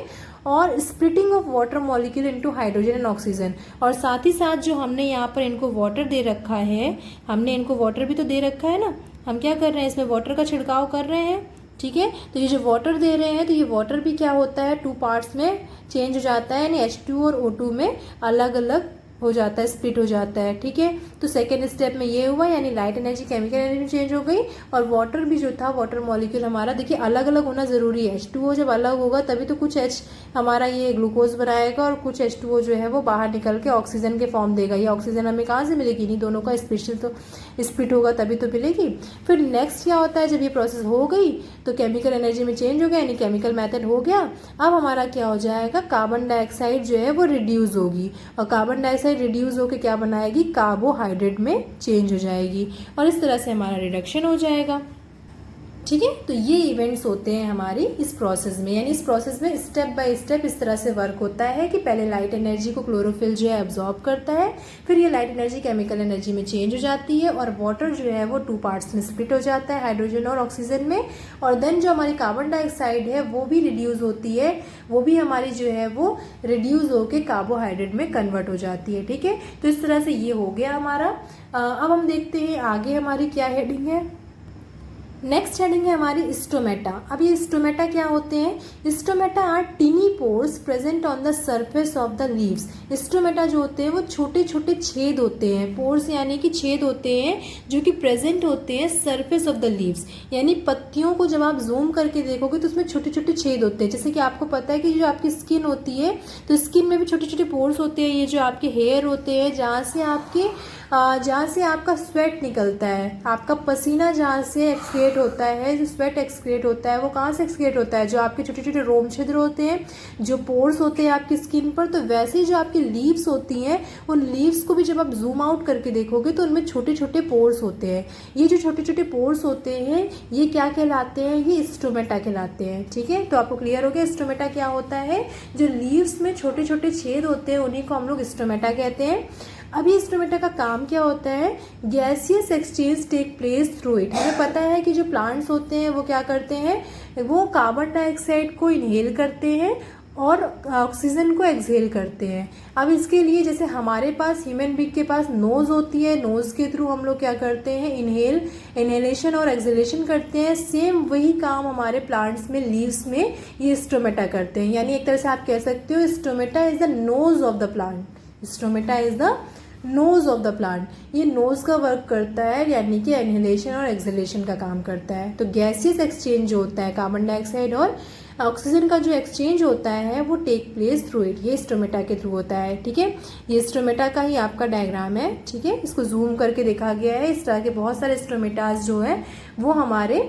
A: और splitting of water molecule into hydrogen and oxygen. और साथ ही साथ जो हमने यहाँ पर इनको वाटर दे रखा है, हमने इनको वाटर भी तो दे रखा है ना, हम क्या कर रहे हैं, इसमें वाटर का छिड़काव कर रहे हैं। ठीक है, तो ये जो वाटर दे रहे हैं, तो ये वाटर भी क्या होता है, 2 पार्ट्स में चेंज हो जाता है, यानी H2 और O2 में अलग अलग हो जाता है, स्प्लिट हो जाता है। ठीक है, तो सेकेंड स्टेप में ये हुआ, यानी light energy chemical energy change हो गई, और वाटर भी जो था, वाटर मॉलिक्यूल हमारा, देखिए अलग अलग होना जरूरी है। H2O जब अलग होगा तभी तो कुछ H हमारा ये ग्लूकोज बनाएगा, और कुछ H2O जो है वो बाहर निकल के ऑक्सीजन के फॉर्म देगा। ये ऑक्सीजन हमें कहाँ से मिलेगी, नहीं दोनों का स्पेशल तो स्प्लिट होगा तभी तो मिलेगी। फिर नेक्स्ट क्या होता है, जब ये प्रोसेस हो गई तो केमिकल एनर्जी में चेंज हो गया, यानी केमिकल मेथड हो गया। अब हमारा क्या हो जाएगा, कार्बन डाइऑक्साइड जो है वो रिड्यूस होगी, और कार्बन डाइऑक्साइड रिड्यूस होकर क्या बनाएगी, कार्बोहाइड्रेट में चेंज हो जाएगी, और इस तरह से हमारा रिडक्शन हो जाएगा। ठीक है। तो ये इवेंट्स होते हैं हमारी इस प्रोसेस में, यानी इस प्रोसेस में स्टेप बाय स्टेप इस तरह से वर्क होता है कि पहले लाइट एनर्जी को क्लोरोफिल जो है एब्जॉर्ब करता है, फिर ये लाइट एनर्जी केमिकल एनर्जी में चेंज हो जाती है और वाटर जो है वो 2 पार्ट्स में स्प्लिट हो जाता है, हाइड्रोजन और ऑक्सीजन में। और देन जो हमारी कार्बन डाइऑक्साइड है वो भी रिड्यूस होती है, वो भी हमारी जो है वो रिड्यूस होकर कार्बोहाइड्रेट में कन्वर्ट हो जाती है। ठीक है, तो इस तरह से ये हो गया हमारा। अब हम देखते हैं आगे हमारी क्या हेडिंग है। नेक्स्ट हेडिंग है हमारी स्टोमेटा। अब ये स्टोमेटा क्या होते हैं? Stomata are tiny pores present on the surface of the leaves. Stomata जो होते हैं वो छोटे छोटे छेद होते हैं, पोर्स यानी कि छेद होते हैं जो कि प्रेजेंट होते हैं सरफेस ऑफ द लीव्स, यानी पत्तियों को जब आप जूम करके देखोगे तो उसमें छोटे छोटे छेद होते हैं। जैसे कि आपको पता है कि जो आपकी स्किन होती है तो स्किन में भी छोटे छोटे पोर्स होते हैं, ये जो आपके हेयर होते हैं जहाँ से आपका स्वेट निकलता है, आपका पसीना जहाँ से एक्सक्रिएट होता है, जो स्वेट एक्सक्रिएट होता है वो कहाँ से एक्सक्रिएट होता है? जो आपके छोटे छोटे रोम छिद्र होते हैं, जो पोर्स होते हैं आपकी स्किन पर। तो वैसे ही जो आपकी लीव्स होती हैं उन लीव्स को भी जब आप जूम आउट करके देखोगे तो उनमें छोटे छोटे पोर्स होते हैं। ये जो छोटे छोटे पोर्स होते हैं ये क्या कहलाते हैं? ये स्टोमेटा कहलाते हैं। ठीक है, तो आपको क्लियर हो गया स्टोमेटा क्या होता है। जो लीव्स में छोटे छोटे छेद होते हैं उन्हीं को हम लोग स्टोमेटा कहते हैं। अभी स्टोमेटा का काम क्या होता है? Gaseous exchange take place through it. हमें पता है कि जो प्लांट्स होते हैं वो क्या करते हैं, वो कार्बन डाइऑक्साइड को इनहेल करते हैं और ऑक्सीजन को एक्सहेल करते हैं। अब इसके लिए जैसे हमारे पास ह्यूमन बीइंग के पास नोज होती है, नोज के थ्रू हम लोग क्या करते हैं, इनहेलेशन और एक्सहेलेशन करते हैं। सेम वही काम हमारे प्लांट्स में, लीव्स में ये स्टोमेटा करते हैं। यानी एक तरह से आप कह सकते हो stomata is the nose of the plant. Stomata is the nose of the plant. ये नोज का वर्क करता है, यानी कि इनहेलेशन और एक्सहेलेशन का काम करता है। तो गैसियस एक्सचेंज जो होता है, कार्बन डाइऑक्साइड और ऑक्सीजन का जो एक्सचेंज होता है वो टेक प्लेस थ्रू इट, ये स्टोमेटा के थ्रू होता है। ठीक है, ये स्टोमेटा का ही आपका डायग्राम है। ठीक है, इसको जूम करके देखा गया है। इस तरह के बहुत सारे स्टोमेटास जो है वो हमारे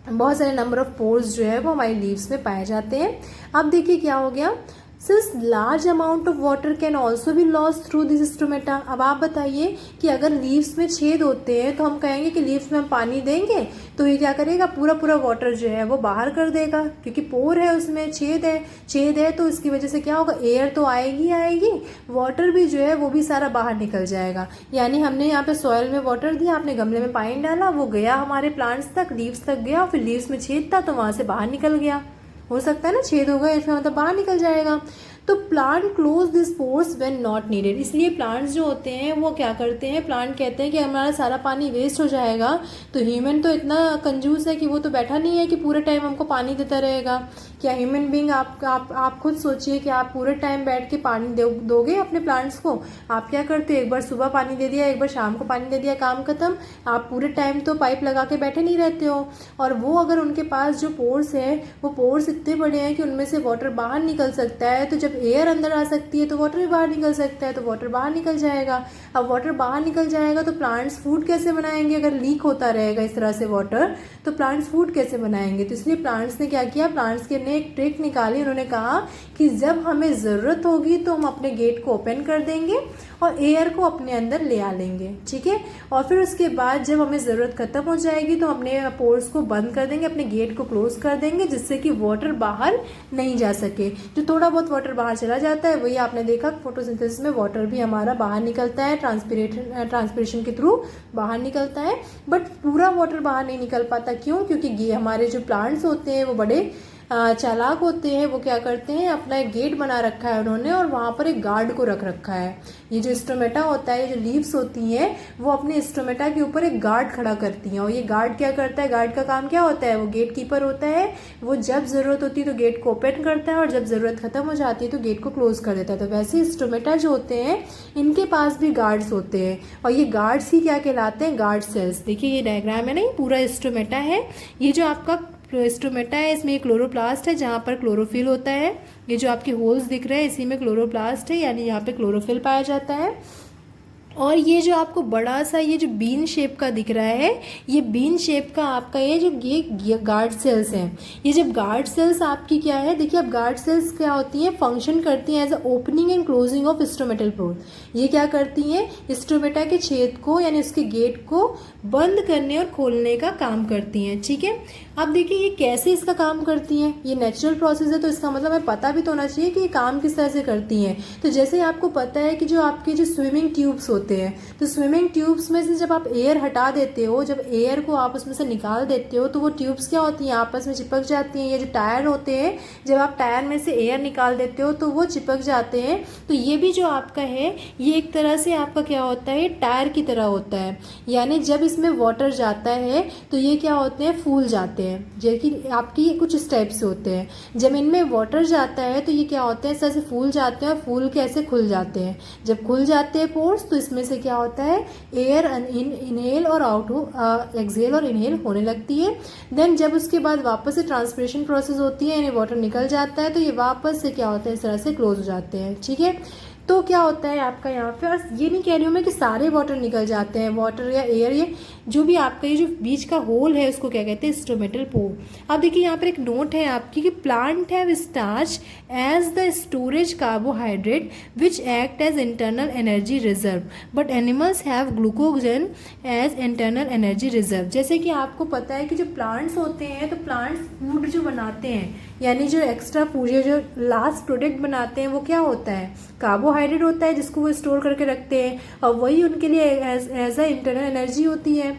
A: बहुत सारे नंबर ऑफ पोर्स जो है वो हमारी लीव्स में पाए जाते हैं। अब देखिए क्या हो गया, since large amount of water can also be loss through this stomata. अब आप बताइए कि अगर लीव्स में छेद होते हैं तो हम कहेंगे कि लीव्स में हम पानी देंगे तो ये क्या करेगा, पूरा पूरा वाटर जो है वो बाहर कर देगा, क्योंकि पोर है उसमें, छेद है तो इसकी वजह से क्या होगा, एयर तो आएगी, वाटर भी जो है वो भी सारा बाहर निकल जाएगा। यानी हमने यहाँ पे सॉइल में वाटर दिया, आपने गमले में पानी डाला, वो गया हमारे प्लांट्स तक, लीव्स तक गया, फिर लीव्स में छेद था तो वहां से बाहर निकल गया। हो सकता है ना, छेद होगा इसका मतलब बाहर निकल जाएगा। तो plant close this pores when not needed. इसलिए प्लांट्स जो होते हैं वो क्या करते हैं, प्लांट कहते हैं कि हमारा सारा पानी वेस्ट हो जाएगा। तो ह्यूमन तो इतना कंजूस है कि वो तो बैठा नहीं है कि पूरे टाइम हमको पानी देता रहेगा। क्या ह्यूमन बीइंग आप खुद सोचिए कि आप पूरे टाइम बैठ के पानी दोगे अपने प्लांट्स को? आप क्या करते हो, एक बार सुबह पानी दे दिया, एक बार शाम को पानी दे दिया, काम खत्म। आप पूरे टाइम तो पाइप लगा के बैठे नहीं रहते हो। और वो अगर उनके पास जो पोर्स है वो पोर्स इतने बड़े हैं कि उनमें से वाटर बाहर निकल सकता है। तो जब एयर अंदर आ सकती है तो वाटर भी बाहर निकल सकता है, तो वाटर बाहर निकल जाएगा। अब वाटर बाहर निकल जाएगा तो प्लांट्स फूड कैसे बनाएंगे? अगर लीक होता रहेगा इस तरह से वाटर तो प्लांट्स फूड कैसे बनाएंगे? तो इसलिए प्लांट्स ने क्या किया, प्लांट्स के ने एक ट्रिक निकाली। उन्होंने कहा कि जब हमें ज़रूरत होगी तो हम अपने गेट को ओपन कर देंगे और एयर को अपने अंदर ले आ लेंगे। ठीक है, और फिर उसके बाद जब हमें ज़रूरत खत्म हो जाएगी तो अपने पोर्स को बंद कर देंगे, अपने गेट को क्लोज कर देंगे, जिससे कि वाटर बाहर नहीं जा सके। जो थोड़ा बहुत वाटर बाहर चला जाता है वही आपने देखा फोटोसिंथेसिस में वाटर भी हमारा बाहर निकलता है, ट्रांसपिरेशन के थ्रू बाहर निकलता है। बट पूरा वाटर बाहर नहीं निकल पाता। क्यों? क्योंकि हमारे जो प्लांट्स होते हैं वो बड़े चालाक होते हैं। वो क्या करते हैं, अपना एक गेट बना रखा है उन्होंने और वहां पर एक गार्ड को रख रखा है। ये जो स्टोमेटा होता है, ये जो लीव्स होती हैं वो अपने स्टोमेटा के ऊपर एक गार्ड खड़ा करती हैं। और ये गार्ड क्या करता है, गार्ड का काम क्या होता है, वो गेट कीपर होता है। वो जब जरूरत होती है तो गेट को ओपन करता है और जब जरूरत खत्म हो जाती है तो गेट को क्लोज कर देता है। तो वैसे स्टोमेटा जो होते हैं इनके पास भी गार्ड्स होते हैं और ये गार्ड्स ही क्या कहलाते हैं, गार्ड सेल्स। देखिए ये डायग्राम है ना, ये पूरा स्टोमेटा है। ये जो आपका स्टोमेटा है इसमें क्लोरोप्लास्ट है जहाँ पर क्लोरोफिल होता है। ये जो आपके होल्स दिख रहे हैं इसी में क्लोरोप्लास्ट है, यानी यहाँ पे क्लोरोफिल पाया जाता है। और ये जो आपको बड़ा सा ये जो बीन शेप का दिख रहा है, ये बीन शेप का आपका ये गार्ड सेल्स हैं। ये जब गार्ड सेल्स आपकी क्या है, देखिए अब गार्ड सेल्स क्या होती हैं, फंक्शन करती हैं as a opening and closing of stomatal pore. ये क्या करती हैं, स्टोमेटा के छेद को यानी उसके गेट को बंद करने और खोलने का काम करती हैं। ठीक है, अब देखिए ये कैसे इसका काम करती हैं, ये नेचुरल प्रोसेस है तो इसका मतलब हमें पता भी तो होना चाहिए कि ये काम किस तरह से करती हैं। तो जैसे आपको पता है कि जो आपके जो स्विमिंग ट्यूब्स होते हैं, तो स्विमिंग ट्यूब्स में से जब आप एयर हटा देते हो, जब एयर को आप उसमें से निकाल देते हो, तो वो ट्यूब्स क्या होती हैं, आपस में चिपक जाती हैं। ये जो टायर होते हैं, जब आप टायर में से एयर निकाल देते हो तो वो चिपक जाते हैं। तो ये भी जो आपका है, ये एक तरह से आपका क्या होता है, टायर की तरह होता है। यानी जब इसमें वाटर जाता है तो ये क्या होते हैं, फूल जाते हैं। जो कि आपकी कुछ स्टेप्स होते हैं, जब इनमें वाटर जाता है तो ये क्या होते हैं, इस तरह से फूल जाते हैं और फूल के ऐसे खुल जाते हैं। जब खुल जाते हैं पोर्स तो इसमें से क्या होता है, एयर इनहेल और एक्सहेल और इनहेल होने लगती है। देन जब उसके बाद वापस से ट्रांसपिरेशन प्रोसेस होती है, यानी वाटर निकल जाता है, तो ये वापस से क्या होता है, इस तरह से क्लोज हो जाते हैं। ठीक है, तो क्या होता है आपका यहाँ पे, और ये नहीं कह रही हूँ मैं कि सारे वाटर निकल जाते हैं, वाटर या एयर, ये जो भी आपका ये जो बीच का होल है उसको क्या कहते हैं, स्टोमेटल पोर। अब देखिए यहाँ पर एक नोट है आपकी कि plant have starch as the storage carbohydrate which act as internal energy reserve, but animals have glycogen as internal energy reserve. जैसे कि आपको पता है कि जो प्लांट्स होते हैं, तो प्लांट्स फूड जो बनाते हैं, यानी जो एक्स्ट्रा फूड जो लास्ट प्रोडक्ट बनाते हैं, वो क्या होता है, कार्बोहाइड्रेट होता है, जिसको वो स्टोर करके रखते हैं, और वही उनके लिए एज अ इंटरनल एनर्जी होती है।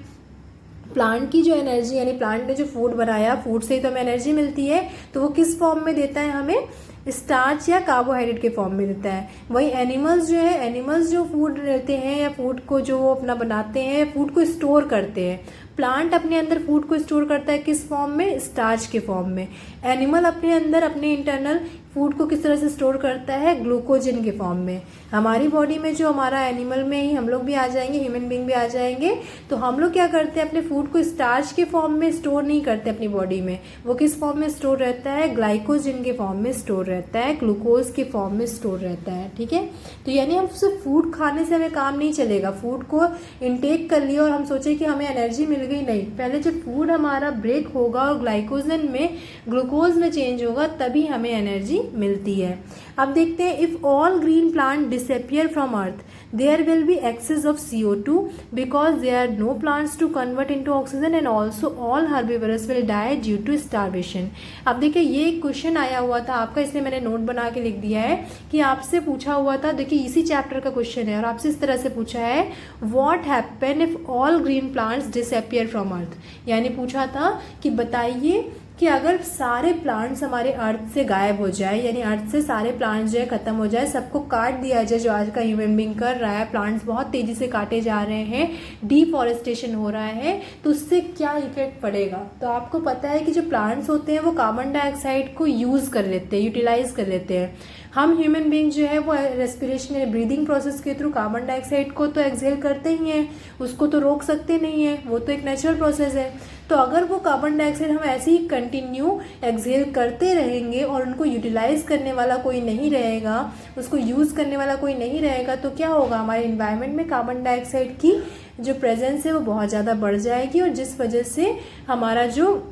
A: प्लांट की जो एनर्जी, यानी प्लांट ने जो फूड बनाया, फूड से ही तो हमें एनर्जी मिलती है, तो वो किस फॉर्म में देता है हमें, स्टार्च या कार्बोहाइड्रेट के फॉर्म में देता है। वही एनिमल्स जो है, एनिमल्स जो फूड लेते हैं या फूड को जो वो अपना बनाते हैं, फूड को स्टोर करते हैं। प्लांट अपने अंदर फूड को स्टोर करता है किस फॉर्म में, स्टार्च के फॉर्म में। एनिमल अपने अंदर अपने इंटरनल फूड को किस तरह से स्टोर करता है, ग्लूकोजन के फॉर्म में। हमारी बॉडी में जो हमारा एनिमल में ही हम लोग भी आ जाएंगे, ह्यूमन बीइंग भी आ जाएंगे, तो हम लोग क्या करते हैं, अपने फूड को स्टार्च के फॉर्म में स्टोर नहीं करते अपनी बॉडी में। वो किस फॉर्म में स्टोर रहता है, ग्लाइकोजन के फॉर्म में स्टोर रहता है, ग्लूकोज के फॉर्म में स्टोर रहता है। ठीक है, तो यानी हम सिर्फ फूड खाने से हमें काम नहीं चलेगा, फूड को इनटेक कर लिया और हम सोचे कि हमें एनर्जी मिल गई, नहीं। पहले जब फूड हमारा ब्रेक होगा और ग्लाइकोजन में ग्लूकोज में चेंज होगा, तभी हमें एनर्जी मिलती है। अब देखते हैं, if all green plant disappear from earth there will be excess of CO2 because there are no plants to convert into oxygen and also all herbivores will die due to starvation. अब देखिए ये एक क्वेश्चन आया हुआ था आपका, इसलिए मैंने नोट बना के लिख दिया है कि आपसे पूछा हुआ था, देखिए इसी चैप्टर का क्वेश्चन है और आपसे इस तरह से पूछा है, what happen if all green plants disappear from earth. यानी पूछा था कि बताइए कि अगर सारे प्लांट्स हमारे अर्थ से गायब हो जाए, यानी अर्थ से सारे प्लांट्स जो है खत्म हो जाए, सबको काट दिया जाए, जो आज का ह्यूमन बीइंग कर रहा है, प्लांट्स बहुत तेजी से काटे जा रहे हैं, डिफॉरेस्टेशन हो रहा है, तो उससे क्या इफेक्ट पड़ेगा। तो आपको पता है कि जो प्लांट्स होते हैं वो कार्बन डाइऑक्साइड को यूज कर लेते हैं, यूटिलाइज कर लेते हैं। हम ह्यूमन बीइंग जो है वो रेस्पिरेशन यानी ब्रीदिंग प्रोसेस के थ्रू कार्बन डाइऑक्साइड को तो एक्सहेल करते ही हैं, उसको तो रोक सकते नहीं है, वो तो एक नेचुरल प्रोसेस है। तो अगर वो कार्बन डाइऑक्साइड हम ऐसे ही कंटिन्यू एक्सहेल करते रहेंगे और उनको यूटिलाइज करने वाला कोई नहीं रहेगा, उसको यूज करने वाला कोई नहीं रहेगा, तो क्या होगा, हमारे इन्वायरमेंट में कार्बन डाइऑक्साइड की जो प्रेजेंस है वो बहुत ज़्यादा बढ़ जाएगी, और जिस वजह से हमारा जो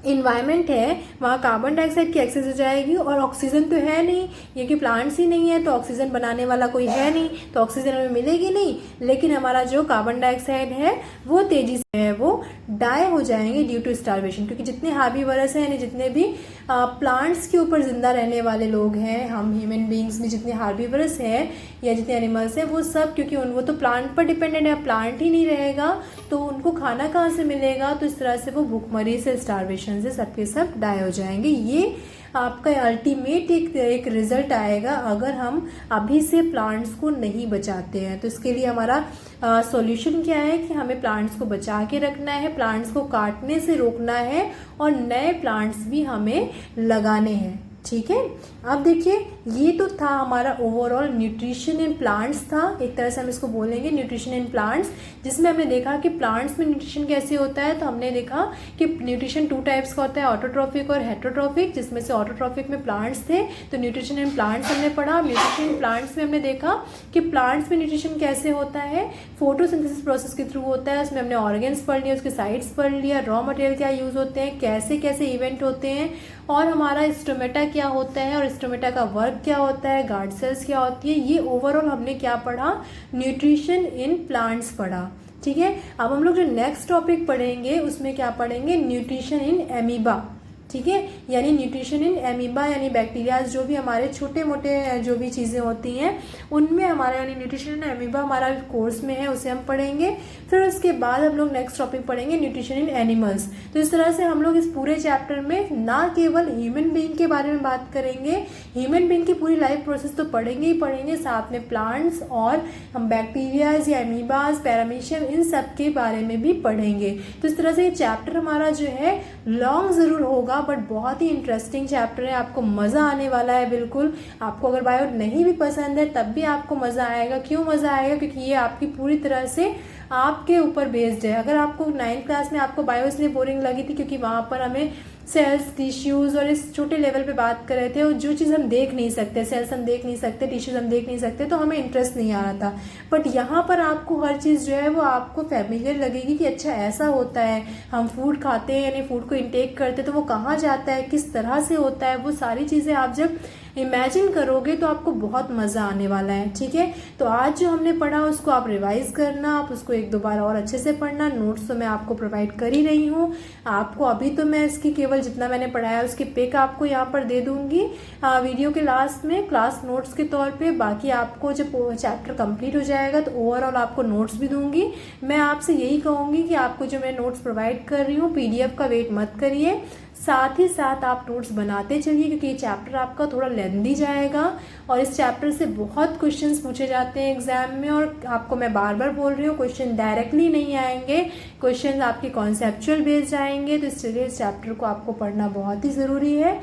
A: इन्वायरमेंट है वहाँ कार्बन डाइऑक्साइड की एक्सेस हो जाएगी, और ऑक्सीजन तो है नहीं, ये कि प्लांट्स ही नहीं है तो ऑक्सीजन बनाने वाला कोई है नहीं, तो ऑक्सीजन हमें मिलेगी नहीं, लेकिन हमारा जो कार्बन डाइऑक्साइड है वो तेजी से है वो डाई हो जाएंगे ड्यू टू स्टार्वेशन। क्योंकि जितने हार्बीवरस हैं, यानी जितने भी प्लांट्स के ऊपर जिंदा रहने वाले लोग हैं, हम ह्यूमन बींग्स में जितने हार्बीवरस हैं या जितने एनिमल्स हैं, वो सब क्योंकि वो तो प्लांट पर डिपेंडेंट है, प्लांट ही नहीं रहेगा तो उनको खाना कहाँ से मिलेगा, तो इस तरह से वो भूखमरी से, स्टार्वेशन से सबके सब डाई हो जाएंगे। ये आपका अल्टीमेट एक रिजल्ट आएगा अगर हम अभी से प्लांट्स को नहीं बचाते हैं। तो इसके लिए हमारा सॉल्यूशन क्या है कि हमें प्लांट्स को बचा के रखना है, प्लांट्स को काटने से रोकना है और नए प्लांट्स भी हमें लगाने हैं। ठीक है, अब देखिए ये तो था हमारा ओवरऑल न्यूट्रिशन इन प्लांट्स था, एक तरह से हम इसको बोलेंगे न्यूट्रिशन इन प्लांट्स, जिसमें हमने देखा कि प्लांट्स में न्यूट्रिशन कैसे होता है। तो हमने देखा कि न्यूट्रिशन 2 टाइप्स का होता है, ऑटोट्रॉफिक और हेटरोट्रॉफिक, जिसमें से ऑटोट्रॉफिक में प्लांट्स थे तो न्यूट्रिशन इन प्लांट्स हमने पढ़ा। न्यूट्रिशन इन प्लांट्स में हमने देखा कि प्लांट्स में न्यूट्रिशन कैसे होता है, फोटोसिंथेसिस प्रोसेस के थ्रू होता है। उसमें हमने ऑर्गेन्स पढ़ लिया, उसके साइट्स पढ़ लिया, रॉ मटेरियल क्या यूज होते हैं, कैसे कैसे इवेंट होते हैं, और हमारा स्टोमेटा क्या होता है और स्टोमेटा का वर्क क्या होता है, गार्ड सेल्स क्या होती है। ये ओवरऑल हमने क्या पढ़ा, न्यूट्रिशन इन प्लांट्स पढ़ा। ठीक है, अब हम लोग जो नेक्स्ट टॉपिक पढ़ेंगे उसमें क्या पढ़ेंगे, न्यूट्रिशन इन एमीबा। ठीक है, यानी न्यूट्रिशन इन एमीबा यानी बैक्टीरियाज, जो भी हमारे छोटे मोटे जो भी चीज़ें होती हैं उनमें हमारा यानी न्यूट्रिशन इन एमीबा हमारा कोर्स में है, उसे हम पढ़ेंगे। फिर उसके बाद हम लोग नेक्स्ट टॉपिक पढ़ेंगे न्यूट्रिशन इन एनिमल्स। तो इस तरह से हम लोग इस पूरे चैप्टर में ना केवल ह्यूमन बीइंग के बारे में बात करेंगे, ह्यूमन बीइंग की पूरी लाइफ प्रोसेस तो पढ़ेंगे ही पढ़ेंगे, साथ में प्लांट्स और हम बैक्टीरियाज या एमीबाज, पैरामीशियम, इन सब के बारे में भी पढ़ेंगे। तो इस तरह से ये चैप्टर हमारा जो है लॉन्ग ज़रूर होगा बट बहुत ही इंटरेस्टिंग चैप्टर है, आपको मज़ा आने वाला है बिल्कुल। आपको अगर बायो नहीं भी पसंद है तब भी आपको मज़ा आएगा। क्यों मज़ा आएगा, क्योंकि ये आपकी पूरी तरह से आपके ऊपर बेस्ड है। अगर आपको 9th क्लास में आपको बायो इसलिए बोरिंग लगी थी क्योंकि वहाँ पर हमें सेल्स, टिश्यूज़ और इस छोटे लेवल पे बात कर रहे थे, और जो चीज़ हम देख नहीं सकते, सेल्स हम देख नहीं सकते, टिश्यूज़ हम देख नहीं सकते, तो हमें इंटरेस्ट नहीं आ रहा था। बट यहाँ पर आपको हर चीज़ जो है वो आपको फैमिलियर लगेगी कि अच्छा ऐसा होता है, हम फूड खाते हैं यानी फूड को इंटेक करते हैं तो वो कहाँ जाता है, किस तरह से होता है, वो सारी चीज़ें आप जब इमेजिन करोगे तो आपको बहुत मज़ा आने वाला है। ठीक है, तो आज जो हमने पढ़ा उसको आप रिवाइज करना, आप उसको 1-2 बार और अच्छे से पढ़ना। नोट्स तो मैं आपको प्रोवाइड कर ही रही हूँ आपको, अभी तो मैं इसकी केवल जितना मैंने पढ़ाया उसकी पिक आपको यहाँ पर दे दूंगी वीडियो के लास्ट में क्लास नोट्स के तौर पे। बाकी आपको जब चैप्टर कंप्लीट हो जाएगा तो ओवरऑल आपको नोट्स भी दूंगी। मैं आपसे यही कहूँगी कि आपको जो मैं नोट्स प्रोवाइड कर रही हूँ PDF का वेट मत करिए, साथ ही साथ आप नोट्स बनाते चलिए, क्योंकि ये चैप्टर आपका थोड़ा लेंदी जाएगा और इस चैप्टर से बहुत क्वेश्चंस पूछे जाते हैं एग्जाम में। और आपको मैं बार बार बोल रही हूँ, क्वेश्चन डायरेक्टली नहीं आएंगे, क्वेश्चन आपके कॉन्सेप्चुअल बेस्ड आएंगे। तो इसलिए इस चैप्टर को आपको पढ़ना बहुत ही ज़रूरी है।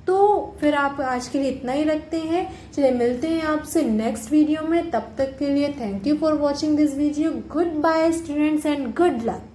A: तो फिर आप आज के लिए इतना ही रखते हैं, चलिए मिलते हैं आपसे नेक्स्ट वीडियो में। तब तक के लिए thank you for watching this video. Goodbye students and good luck.